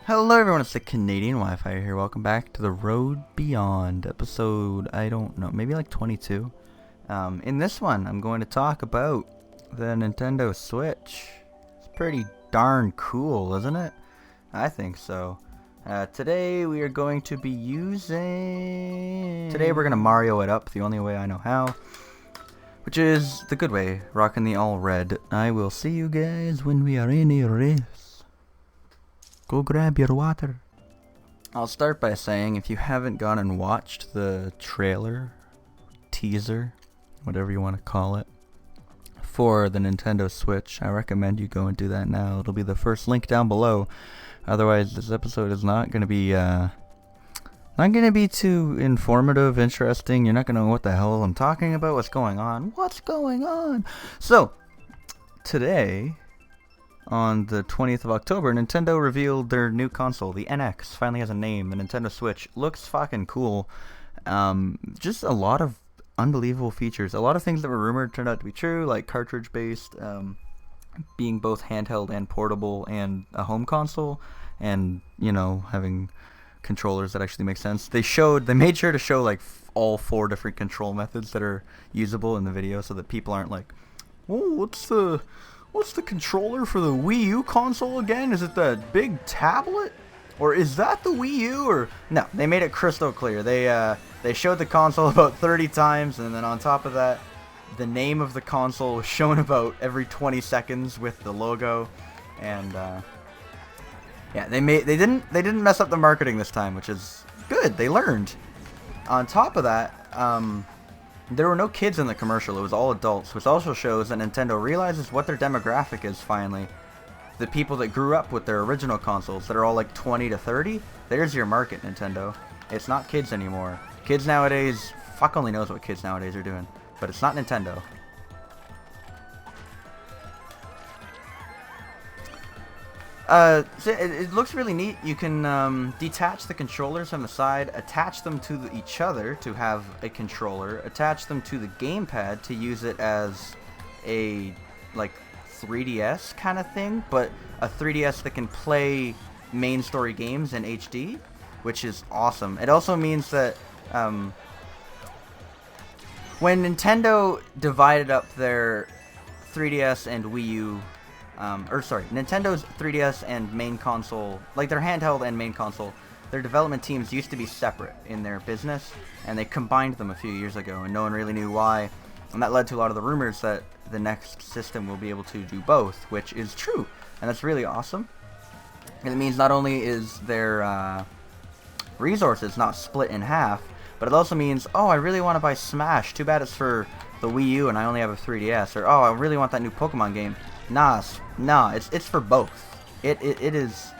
Hello everyone, it's the Canadian Wi-Fi here. Welcome back to the Road Beyond episode, I don't know, maybe like 22. In this one, I'm going to talk about the Nintendo Switch. It's pretty darn cool, isn't it? I think so. Today we are going to be Today we're going to Mario it up the only way I know how. Which is the good way, rocking the all red. I will see you guys when we are in a race. Go grab your water. I'll start by saying if you haven't gone and watched the trailer, teaser, whatever you want to call it, for the Nintendo Switch, I recommend you go and do that now. It'll be the first link down below. Otherwise, this episode is not going to be too informative, interesting. You're not going to know what the hell I'm talking about, what's going on. So, today, on the 20th of October, Nintendo revealed their new console. The NX finally has a name. The Nintendo Switch looks fucking cool. Just a lot of unbelievable features. A lot of things that were rumored turned out to be true, like cartridge-based, being both handheld and portable, and a home console, and, you know, having controllers that actually make sense. They made sure to show, like, all 4 different control methods that are usable in the video so that people aren't like, oh, what's the controller for the Wii U console again? Is it that big tablet? Or is that the Wii U? Or no, they made it crystal clear. They showed the console about 30 times, and then on top of that, the name of the console was shown about every 20 seconds with the logo. And yeah, they didn't mess up the marketing this time, which is good. They learned. On top of that, there were no kids in the commercial. It was all adults, which also shows that Nintendo realizes what their demographic is finally. The people that grew up with their original consoles that are all like 20 to 30, there's your market, Nintendo. It's not kids anymore. Kids nowadays, fuck only knows what kids nowadays are doing. But it's not Nintendo. So it looks really neat. You can detach the controllers from the side, attach them to each other to have a controller, attach them to the gamepad to use it as a, like, 3DS kind of thing, but a 3DS that can play main story games in HD, which is awesome. It also means that when Nintendo divided up their 3DS and Wii U, Nintendo's 3DS and main console, like their handheld and main console, their development teams used to be separate in their business, and they combined them a few years ago, and no one really knew why, and that led to a lot of the rumors that the next system will be able to do both, which is true, and that's really awesome. And it means not only is their resources not split in half, but it also means, oh, I really want to buy Smash, too bad it's for the Wii U and I only have a 3DS, or oh, I really want that new Pokemon game. Nah, it's for both. It's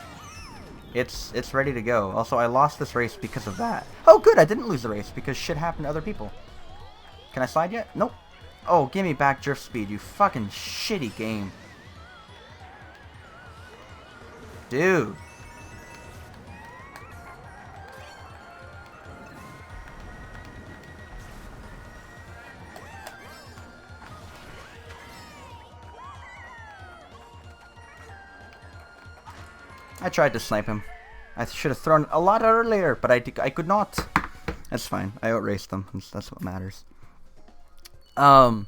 ready to go. Also, I lost this race because of that. Oh, good, I didn't lose the race because shit happened to other people. Can I slide yet? Nope. Oh, give me back drift speed, you fucking shitty game. Dude. I tried to snipe him. I should have thrown a lot earlier, but I could not. That's fine. I outraced them. That's what matters. The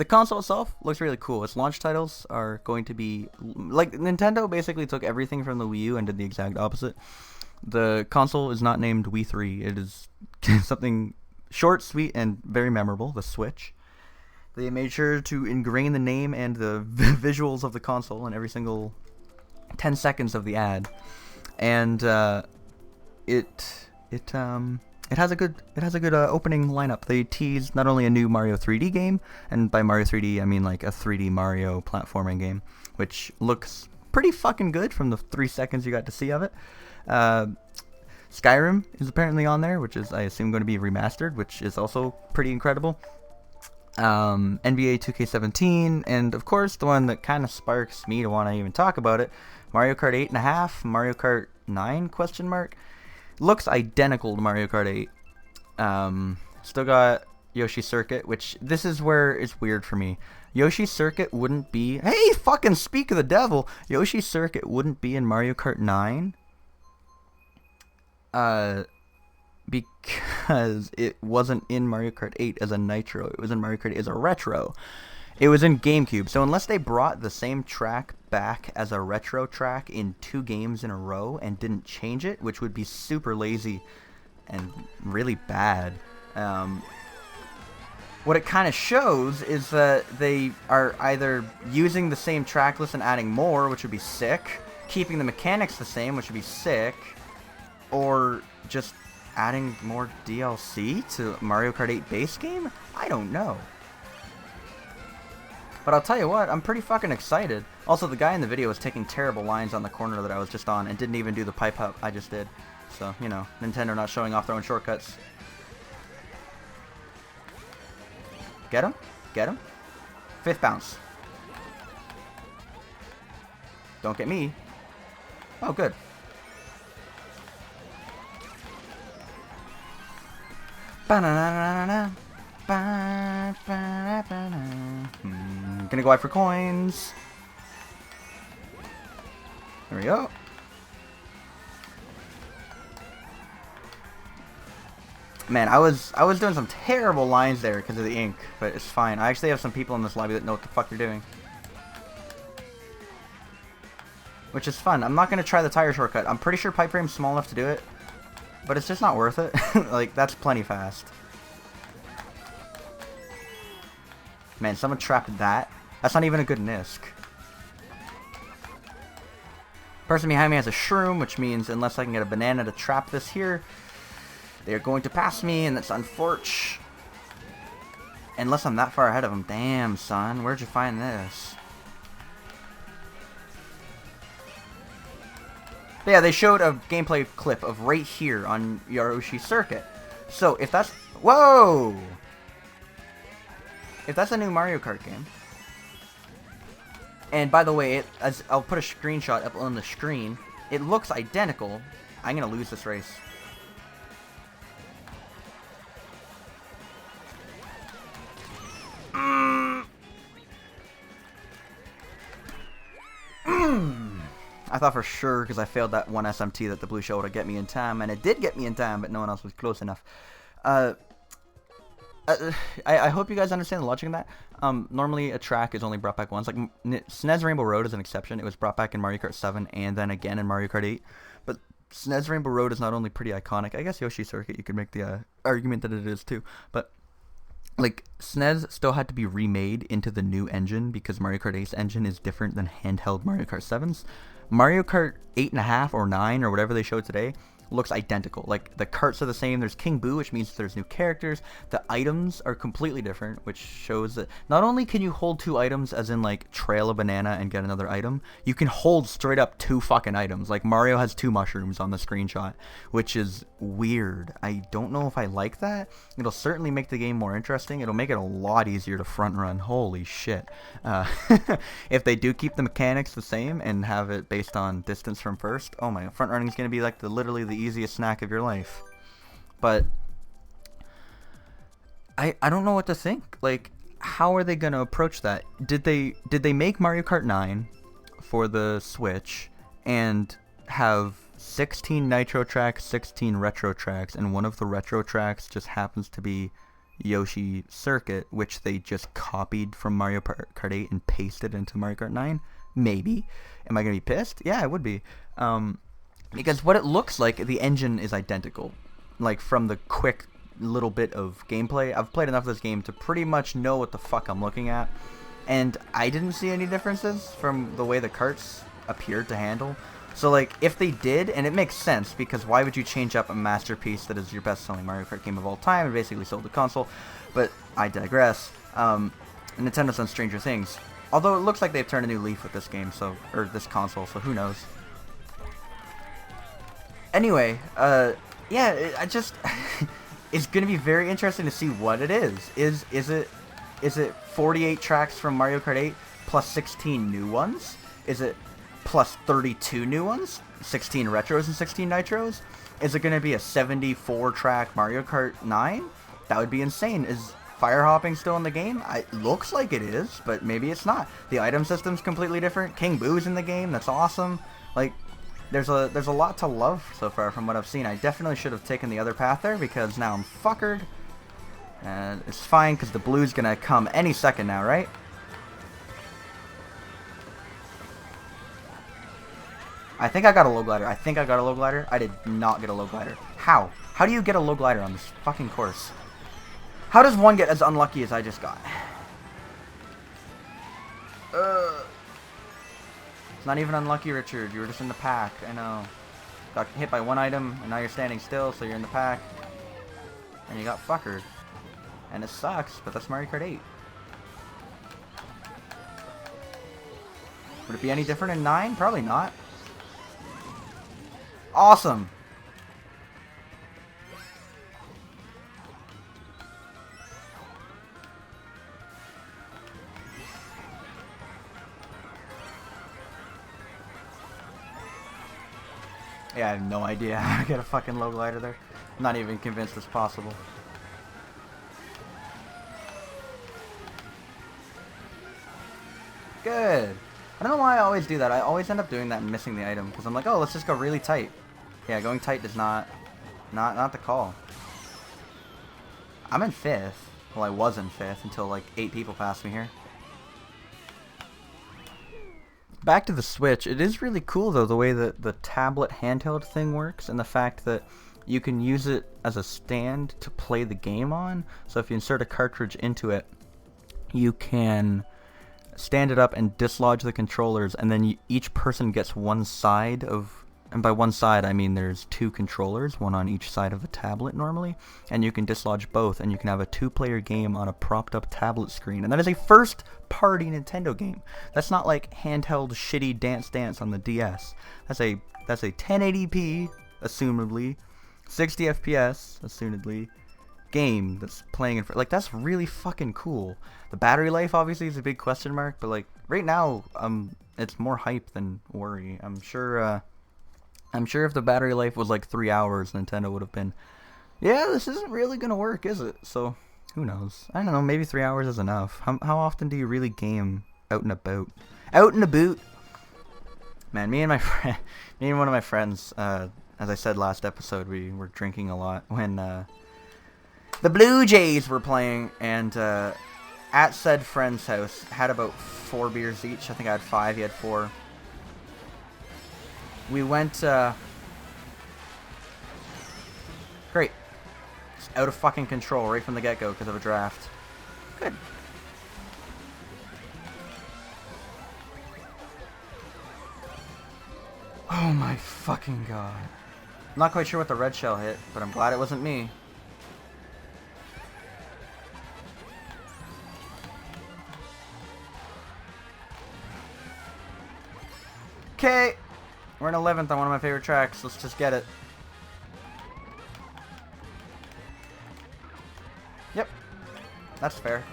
console itself looks really cool. Its launch titles are going to be like Nintendo basically took everything from the Wii U and did the exact opposite. The console is not named Wii 3. It is something short, sweet, and very memorable. The Switch. They made sure to ingrain the name and the visuals of the console in every single 10 seconds of the ad, and it has a good opening lineup. They teased not only a new Mario 3D game, and by Mario 3D I mean like a 3D Mario platforming game, which looks pretty fucking good from the 3 seconds you got to see of it. Skyrim is apparently on there, which is I assume going to be remastered, which is also pretty incredible. NBA 2K17, and of course the one that kind of sparks me to want to even talk about it, Mario Kart 8.5, Mario Kart 9 question mark. Looks identical to Mario Kart 8. Still got Yoshi Circuit, which this is where it's weird for me. Yoshi's Circuit wouldn't be... Hey, fucking speak of the devil! Yoshi's Circuit wouldn't be in Mario Kart 9. Because it wasn't in Mario Kart 8 as a Nitro. It was in Mario Kart 8 as a Retro. It was in GameCube. So unless they brought the same track back as a Retro track in 2 games in a row and didn't change it, which would be super lazy and really bad, what it kind of shows is that they are either using the same track list and adding more, which would be sick, keeping the mechanics the same, which would be sick, or just adding more DLC to Mario Kart 8 base game? I don't know. But I'll tell you what, I'm pretty fucking excited. Also, the guy in the video was taking terrible lines on the corner that I was just on and didn't even do the pipe up I just did. So, you know, Nintendo not showing off their own shortcuts. Get him? Get him? 5th bounce. Don't get me. Oh, good. Gonna go out for coins. There we go. Man, I was doing some terrible lines there because of the ink, but it's fine. I actually have some people in this lobby that know what the fuck they're doing, which is fun. I'm not gonna try the tire shortcut. I'm pretty sure pipe frame's small enough to do it, but it's just not worth it. Like, that's plenty fast. Man, someone trapped that. That's not even a good Nisk. Person behind me has a shroom, which means unless I can get a banana to trap this here, they're going to pass me, and that's unfortunate. Unless I'm that far ahead of them. Damn, son. Where'd you find this? But yeah, they showed a gameplay clip of right here on Yoshi's Circuit. So, if that's... Whoa! If that's a new Mario Kart game... And by the way, I'll put a screenshot up on the screen. It looks identical. I'm going to lose this race. I thought for sure, because I failed that one SMT, that the blue shell would get me in time, and it did get me in time, but no one else was close enough. I hope you guys understand the logic in that. Normally a track is only brought back once. Like SNES Rainbow Road is an exception. It was brought back in Mario Kart 7 and then again in Mario Kart 8. But SNES Rainbow Road is not only pretty iconic. I guess Yoshi's Circuit, you could make the argument that it is too. But like SNES still had to be remade into the new engine because Mario Kart 8's engine is different than handheld Mario Kart 7's. Mario Kart 8.5 or 9 or whatever they showed today looks identical. Like, the carts are the same. There's King Boo, which means there's new characters. The items are completely different, which shows that not only can you hold 2 items, as in like trail a banana and get another item, you can hold straight up 2 fucking items. Like Mario has 2 mushrooms on the screenshot, which is weird. I don't know if I like that. It'll certainly make the game more interesting. It'll make it a lot easier to front run. Holy shit. If they do keep the mechanics the same and have it based on distance from first, oh my, front running is going to be like literally the easiest snack of your life. But I don't know what to think. Like, how are they going to approach that? Did they make Mario Kart 9 for the Switch and have 16 Nitro tracks, 16 Retro tracks, and one of the Retro tracks just happens to be Yoshi Circuit, which they just copied from Mario Kart 8 and pasted into Mario Kart 9? Maybe. Am I going to be pissed? Yeah, I would be. Because what it looks like, the engine is identical. Like, from the quick little bit of gameplay, I've played enough of this game to pretty much know what the fuck I'm looking at. And I didn't see any differences from the way the carts appeared to handle. So, like, if they did, and it makes sense, because why would you change up a masterpiece that is your best-selling Mario Kart game of all time and basically sold the console? But I digress. Nintendo's done stranger things. Although it looks like they've turned a new leaf with this game, so, or this console, so who knows. Anyway, yeah, I just, it's gonna be very interesting to see what it is. Is it 48 tracks from Mario Kart 8 plus 16 new ones? Is it plus 32 new ones? 16 retros and 16 nitros? Is it gonna be a 74 track Mario Kart 9? That would be insane. Is fire hopping still in the game? It looks like it is, but maybe it's not. The item system's completely different. King Boo's in the game. That's awesome. Like, there's a lot to love so far from what I've seen. I definitely should have taken the other path there because now I'm fuckered. And it's fine because the blue's gonna come any second now, right? I think I got a low glider. I did not get a low glider. How? How do you get a low glider on this fucking course? How does one get as unlucky as I just got? It's not even unlucky, Richard. You were just in the pack. I know. Got hit by one item, and now you're standing still, so you're in the pack. And you got fuckered. And it sucks, but that's Mario Kart 8. Would it be any different in 9? Probably not. Awesome! Yeah, I have no idea how to get a fucking low glider there. I'm not even convinced it's possible. Good. I don't know why I always do that. I always end up doing that and missing the item because I'm like, oh, let's just go really tight. Yeah, going tight is not the call. I'm in 5th. Well, I was in 5th until like 8 people passed me here. Back to the Switch. It is really cool though the way that the tablet handheld thing works and the fact that you can use it as a stand to play the game on. So if you insert a cartridge into it, you can stand it up and dislodge the controllers, and then each person gets one side of, and by one side I mean there's 2 controllers, one on each side of a tablet normally, and you can dislodge both, and you can have a 2-player game on a propped up tablet screen, and that is a first party Nintendo game. That's not like handheld shitty Dance on the DS. That's a 1080p, assumedly, 60 FPS, assumedly, game that's playing in like, that's really fucking cool. The battery life obviously is a big question mark, but like right now it's more hype than worry. I'm sure if the battery life was like 3 hours, Nintendo would have been, yeah, this isn't really gonna work, is it? So who knows? I don't know, maybe 3 hours is enough. How often do you really game out and about? Man, me and one of my friends, as I said last episode, we were drinking a lot when the Blue Jays were playing, and at said friend's house, had about 4 beers each. I think I had 5, he had 4. We went, great. It's out of fucking control right from the get-go because of a draft. Good. Oh my fucking god. I'm not quite sure what the red shell hit, but I'm glad it wasn't me. Okay, we're in 11th on one of my favorite tracks. Let's just get it. Yep, that's fair.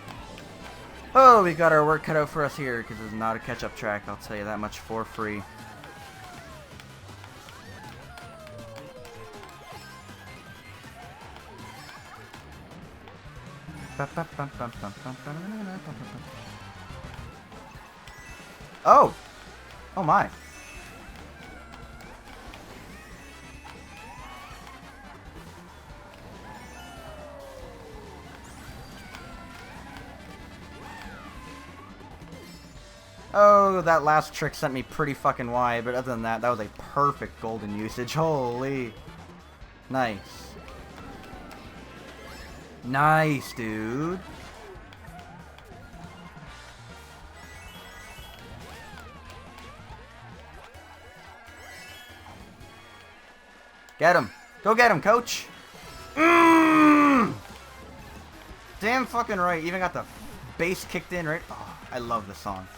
Oh, we got our work cut out for us here because it's not a catch-up track. I'll tell you that much for free. Oh! Oh my. Oh, that last trick sent me pretty fucking wide, but other than that, that was a perfect golden usage. Holy. Nice. Nice, dude. Get him. Go get him, coach. Damn fucking right. Even got the bass kicked in, right? Oh, I love this song.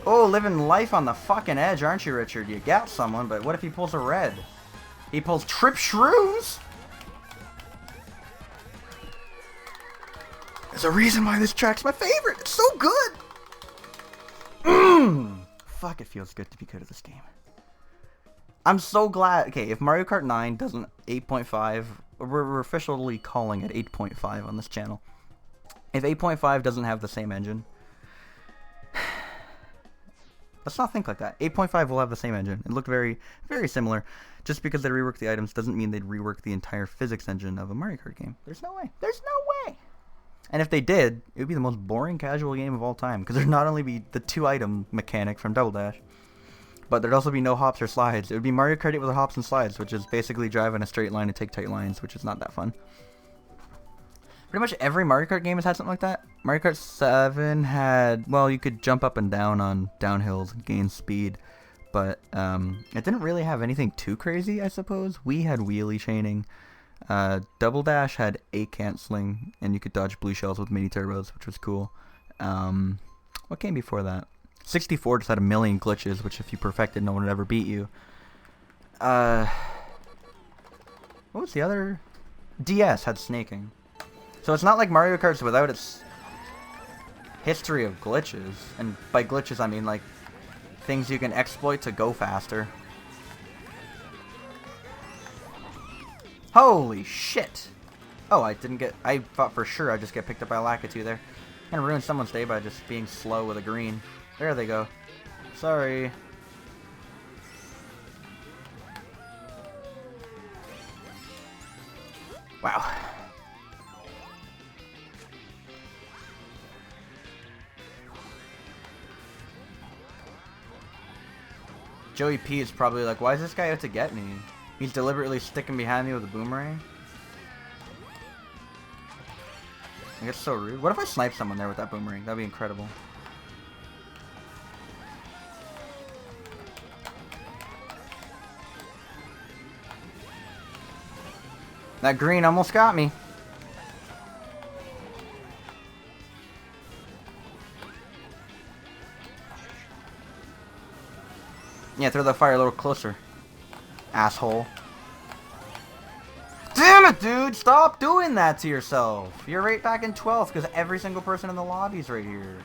Oh, living life on the fucking edge, aren't you, Richard? You got someone, but what if he pulls a red? He pulls trip shrews. There's a reason why this track's my favorite. It's so good. Fuck, it feels good to be good at this game. I'm so glad. Okay, if Mario Kart 9 doesn't 8.5, we're officially calling it 8.5 on this channel. If 8.5 doesn't have the same engine, let's not think like that. 8.5 will have the same engine. It looked very, very similar. Just because they reworked the items doesn't mean they'd rework the entire physics engine of a Mario Kart game. There's no way. There's no way. And if they did, it would be the most boring casual game of all time. Because there'd not only be the 2-item mechanic from Double Dash, but there'd also be no hops or slides. It would be Mario Kart 8 with hops and slides, which is basically drive in a straight line and take tight lines, which is not that fun. Pretty much every Mario Kart game has had something like that. Mario Kart 7 had, well, you could jump up and down on downhills and gain speed, but it didn't really have anything too crazy, I suppose. We had wheelie chaining. Double Dash had A canceling, and you could dodge blue shells with mini turbos, which was cool. What came before that? 64 just had a million glitches, which if you perfected, no one would ever beat you. What was the other? DS had snaking. So it's not like Mario Kart's without its history of glitches. And by glitches, I mean like things you can exploit to go faster. Holy shit! Oh, I thought for sure I'd just get picked up by a Lakitu there. I'm gonna ruin someone's day by just being slow with a green. There they go. Sorry. Wow. Joey P is probably like, why is this guy out to get me? He's deliberately sticking behind me with a boomerang. I guess so rude. What if I snipe someone there with that boomerang? That'd be incredible. That green almost got me. Yeah, throw that fire a little closer. Asshole. Damn it, dude! Stop doing that to yourself! You're right back in 12th because every single person in the lobby's right here.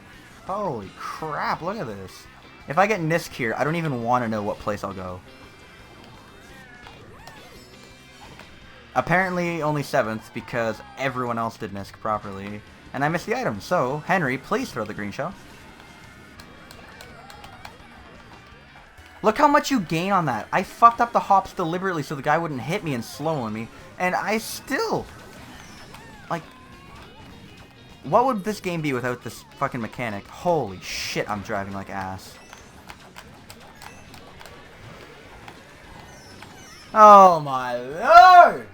Holy crap, look at this. If I get Nisk here, I don't even want to know what place I'll go. Apparently only 7th because everyone else did Nisk properly. And I missed the item, so Henry, please throw the green shell. Look how much you gain on that. I fucked up the hops deliberately so the guy wouldn't hit me and slow on me. And I still... Like... What would this game be without this fucking mechanic? Holy shit, I'm driving like ass. Oh my lord!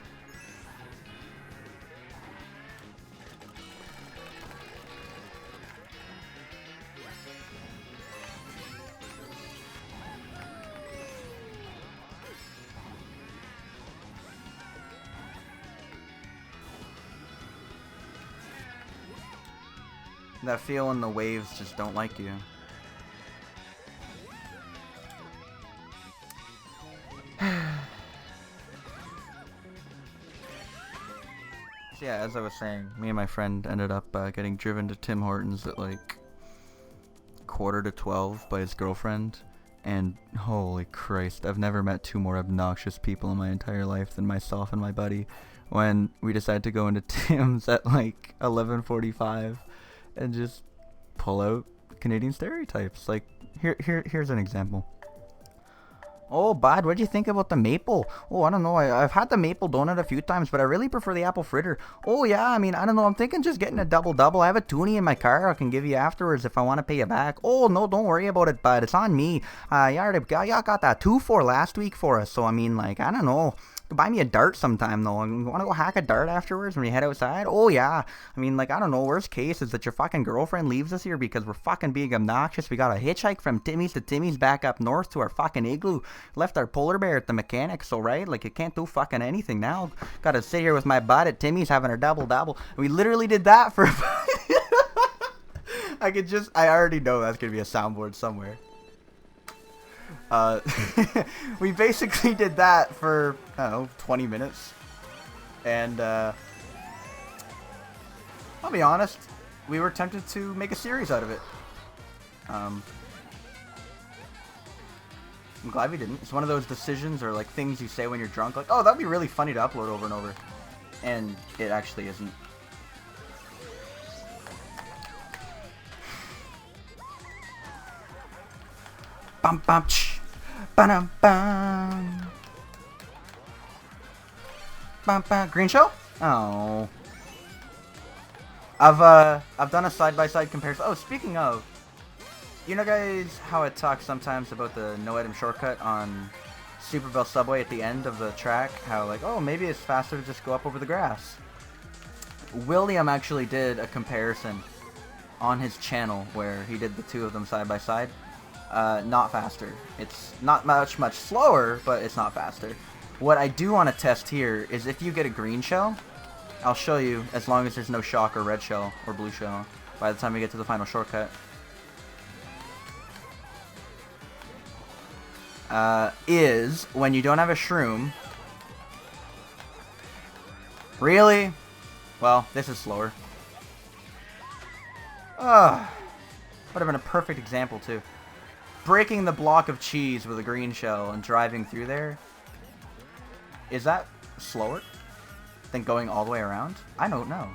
That feel when the waves just don't like you. So yeah, as I was saying, me and my friend ended up getting driven to Tim Hortons at like 11:45 by his girlfriend. And holy Christ, I've never met two more obnoxious people in my entire life than myself and my buddy when we decided to go into Tim's at like 11:45 and just pull out Canadian stereotypes. Like, here's an example. Oh, bud, what do you think about the maple? Oh, I don't know. I've had the maple donut a few times, but I really prefer the apple fritter. Oh, yeah, I mean, I don't know. I'm thinking just getting a double-double. I have a toonie in my car I can give you afterwards if I want to pay you back. Oh, no, don't worry about it, bud. It's on me. Y'all got that 2 for last week for us, so, I mean, like, I don't know. Buy me a dart sometime, though. You want to go hack a dart afterwards when you head outside? Oh, yeah. I mean, like, I don't know. Worst case is that your fucking girlfriend leaves us here because we're fucking being obnoxious. We got a hitchhike from Timmy's to Timmy's back up north to our fucking igloo. Left our polar bear at the mechanic, so, right? Like, you can't do fucking anything now. Gotta sit here with my bud at Timmy's having our double-double. We literally did that for... I already know that's gonna be a soundboard somewhere. Uh, we basically did that for, I don't know, 20 minutes. And, I'll be honest, we were tempted to make a series out of it. I'm glad we didn't. It's one of those decisions or, like, things you say when you're drunk. Like, oh, that'd be really funny to upload over and over. And it actually isn't. Bum bum ch, bum bum. Bum bum. Green shell? Oh. I've done a side-by-side comparison. Oh, speaking of, you know, guys, how I talk sometimes about the no-item shortcut on Superbell Subway at the end of the track? How, like, oh, maybe it's faster to just go up over the grass. William actually did a comparison on his channel where he did the two of them side-by-side. Not faster. It's not much slower, but it's not faster. What I do want to test here is if you get a green shell, I'll show you, as long as there's no shock or red shell or blue shell by the time we get to the final shortcut. Is when you don't have a shroom. Really? Well, this is slower. Ugh. Would have been a perfect example too. Breaking the block of cheese with a green shell and driving through there. Is that slower than going all the way around? I don't know.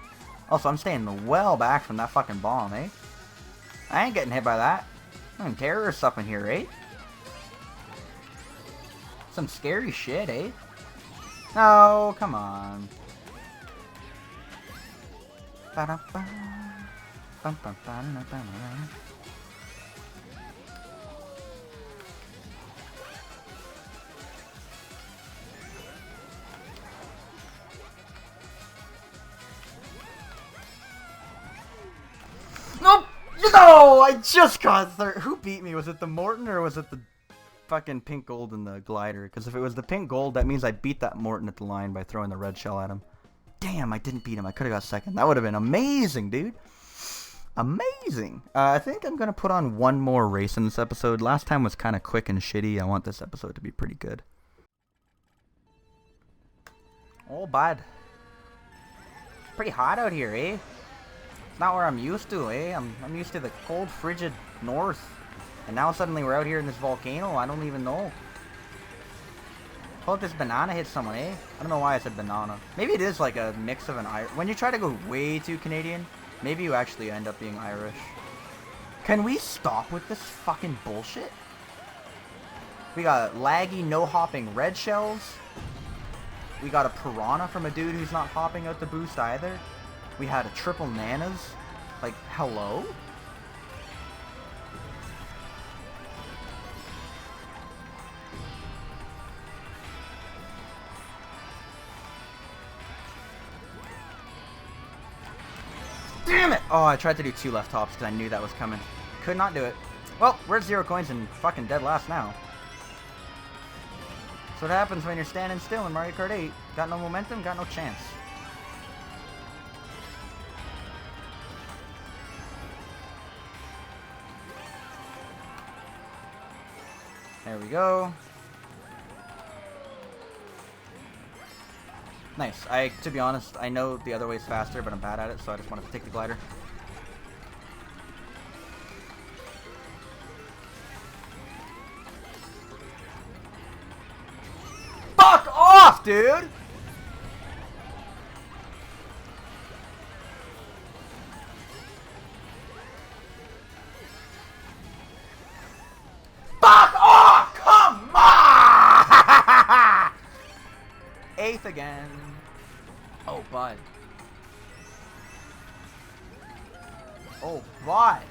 Also, I'm staying well back from that fucking bomb, eh? I ain't getting hit by that. Some terrorists up in here, eh? Some scary shit, eh? No, come on. Nope! No! I just got third. Who beat me? Was it the Morton or was it the fucking pink gold in the glider? Because if it was the pink gold, that means I beat that Morton at the line by throwing the red shell at him. Damn, I didn't beat him. I could have got second. That would have been amazing, dude. Amazing. I think I'm going to put on one more race in this episode. Last time was kind of quick and shitty. I want this episode to be pretty good. Oh, bud. Pretty hot out here, eh? It's not where I'm used to, eh? I'm used to the cold, frigid north. And now suddenly we're out here in this volcano. I don't even know. Hope this banana hits someone, eh? I don't know why I said banana. Maybe it is like a mix of an Irish. When you try to go way too Canadian, maybe you actually end up being Irish. Can we stop with this fucking bullshit? We got laggy, no-hopping red shells. We got a piranha from a dude who's not hopping out the boost either. We had a triple nanas. Like, hello? Damn it! Oh, I tried to do two left hops because I knew that was coming. Could not do it. Well, we're at 0 coins and fucking dead last now. That's what happens when you're standing still in Mario Kart 8. Got no momentum, got no chance. There we go. Nice. To be honest, I know the other way's faster, but I'm bad at it, so I just wanted to take the glider. Fuck off, dude! Fuck off! Come on! 8th again. Oh, bud. Oh, bud.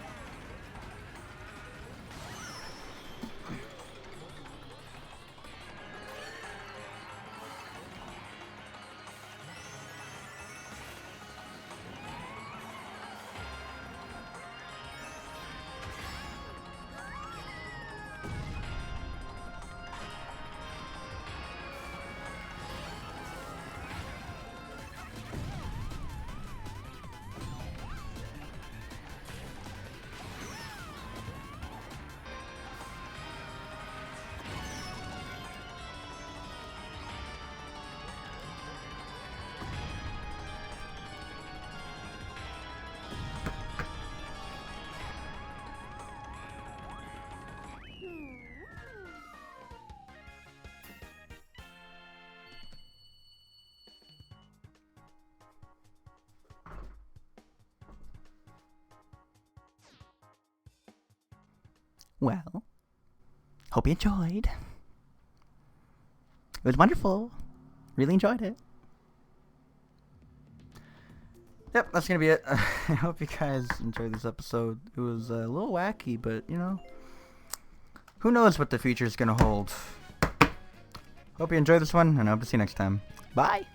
well, hope you enjoyed. It was wonderful. Really enjoyed it. Yep, that's gonna be it. I hope you guys enjoyed this episode. It was a little wacky, but you know, who knows what the future is gonna hold. Hope you enjoyed this one, and I hope to see you next time. Bye!